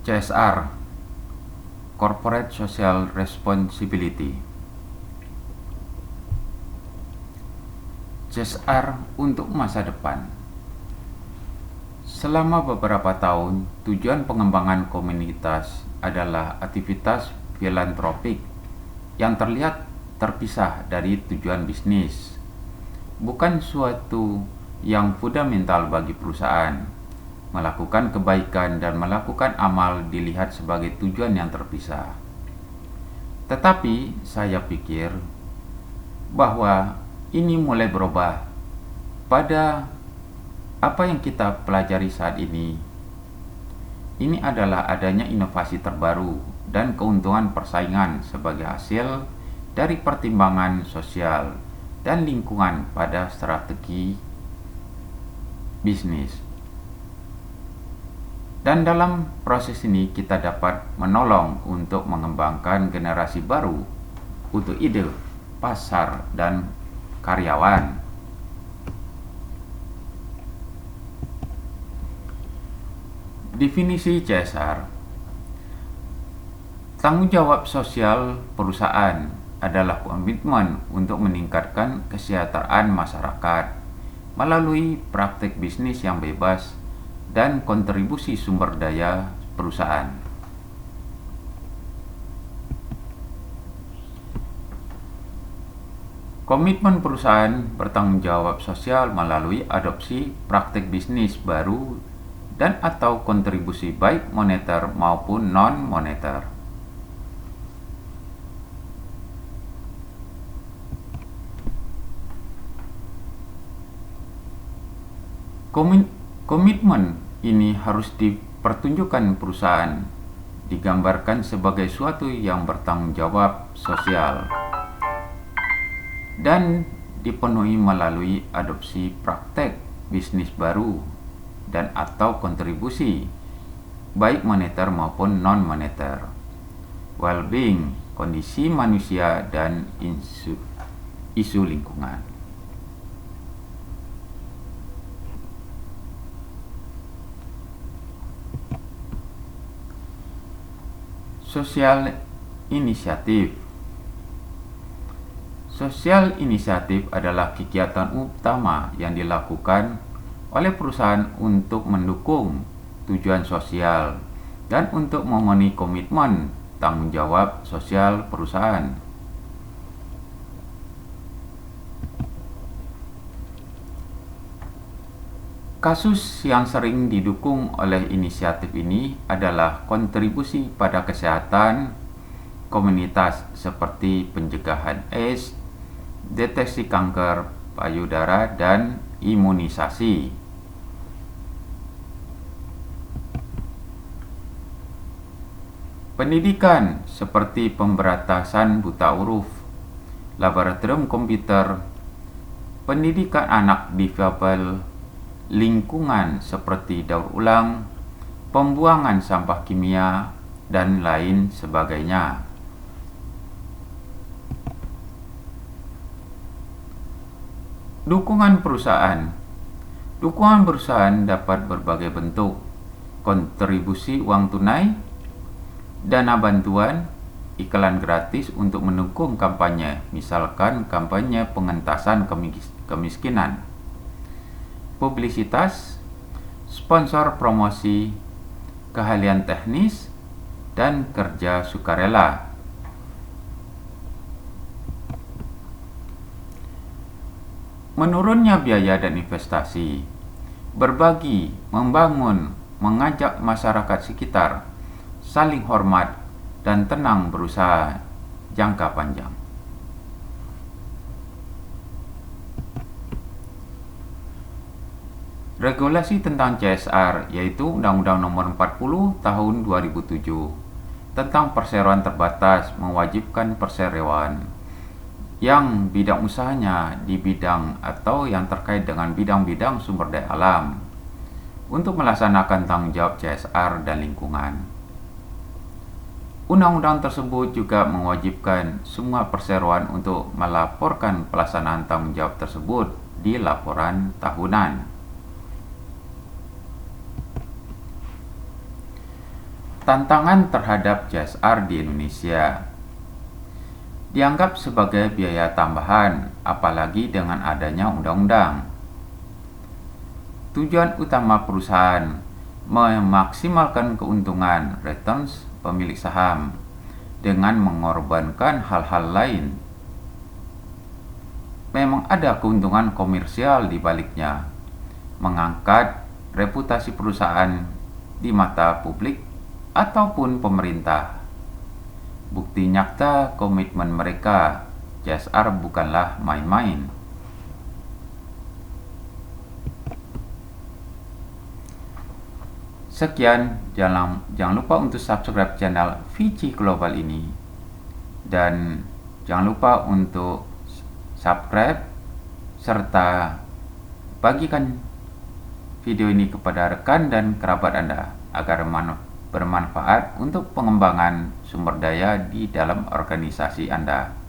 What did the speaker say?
CSR, Corporate Social Responsibility. CSR untuk masa depan. Selama beberapa tahun, tujuan pengembangan komunitas adalah aktivitas filantropik yang terlihat terpisah dari tujuan bisnis. Bukan suatu yang fundamental bagi perusahaan. Melakukan kebaikan dan melakukan amal dilihat sebagai tujuan yang terpisah. Tetapi saya pikir bahwa ini mulai berubah pada apa yang kita pelajari saat ini. Ini adalah adanya inovasi terbaru dan keuntungan persaingan sebagai hasil dari pertimbangan sosial dan lingkungan pada strategi bisnis. Dan dalam proses ini kita dapat menolong untuk mengembangkan generasi baru untuk ide, pasar, dan karyawan. Definisi CSR. Tanggung jawab sosial perusahaan adalah komitmen untuk meningkatkan kesejahteraan masyarakat melalui praktik bisnis yang bebas dan kontribusi sumber daya perusahaan. Komitmen perusahaan bertanggung jawab sosial melalui adopsi praktik bisnis baru dan atau kontribusi baik moneter maupun non-moneter. Komitmen ini harus dipertunjukkan perusahaan, digambarkan sebagai suatu yang bertanggung jawab sosial, dan dipenuhi melalui adopsi praktek bisnis baru dan atau kontribusi, baik moneter maupun non-moneter, well-being, kondisi manusia, dan isu lingkungan. Sosial inisiatif. Sosial inisiatif adalah kegiatan utama yang dilakukan oleh perusahaan untuk mendukung tujuan sosial dan untuk memenuhi komitmen tanggung jawab sosial perusahaan. Kasus yang sering didukung oleh inisiatif ini adalah kontribusi pada kesehatan komunitas seperti pencegahan AIDS, deteksi kanker payudara, dan imunisasi. Pendidikan seperti pemberantasan buta huruf, laboratorium komputer, pendidikan anak difabel, lingkungan seperti daur ulang, pembuangan sampah kimia, dan lain sebagainya. Dukungan perusahaan. Dukungan perusahaan dapat berbagai bentuk: kontribusi uang tunai, dana bantuan, iklan gratis untuk mendukung kampanye, misalkan kampanye pengentasan kemiskinan, publisitas, sponsor promosi, keahlian teknis, dan kerja sukarela. Menurunnya biaya dan investasi, berbagi, membangun, mengajak masyarakat sekitar, saling hormat, dan tenang berusaha jangka panjang. Regulasi tentang CSR yaitu Undang-Undang Nomor 40 Tahun 2007 tentang perseroan terbatas mewajibkan perseroan yang bidang usahanya di bidang atau yang terkait dengan bidang-bidang sumber daya alam untuk melaksanakan tanggung jawab CSR dan lingkungan. Undang-undang tersebut juga mewajibkan semua perseroan untuk melaporkan pelaksanaan tanggung jawab tersebut di laporan tahunan. Tantangan terhadap CSR di Indonesia dianggap sebagai biaya tambahan, apalagi dengan adanya undang-undang. Tujuan utama perusahaan memaksimalkan keuntungan returns pemilik saham dengan mengorbankan hal-hal lain. Memang ada keuntungan komersial di baliknya, mengangkat reputasi perusahaan di mata publik ataupun pemerintah. Bukti nyata komitmen mereka, CSR bukanlah main-main. Sekian, jangan lupa untuk subscribe channel VC Global ini. Dan jangan lupa untuk subscribe serta bagikan video ini kepada rekan dan kerabat Anda agar bermanfaat untuk pengembangan sumber daya di dalam organisasi Anda.